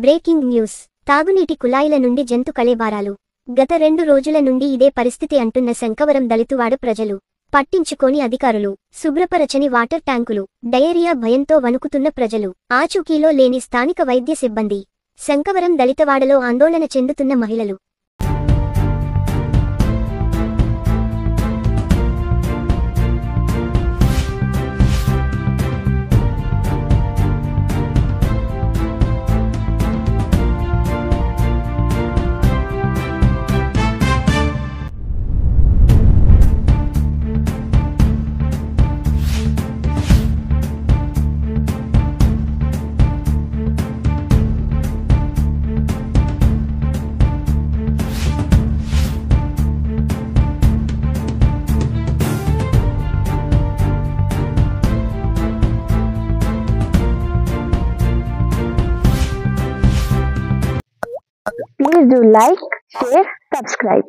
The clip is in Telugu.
Breaking news. తాగునీటి కుళాయిల నుండి జంతు కళేబారాలు. గత 2 రోజుల నుండి ఇదే పరిస్థితి అంటున్న శంకవరం దళితువాడ ప్రజలు. పట్టించుకోని అధికారులు. శుభ్రపరచని వాటర్ ట్యాంకులు. డయేరియా భయంతో వణుకుతున్న ప్రజలు. ఆచూకీలో లేని స్థానిక వైద్య సిబ్బంది. శంకవరం దళితవాడలో ఆందోళన చెందుతున్న మహిళలు. Please do like, share, subscribe.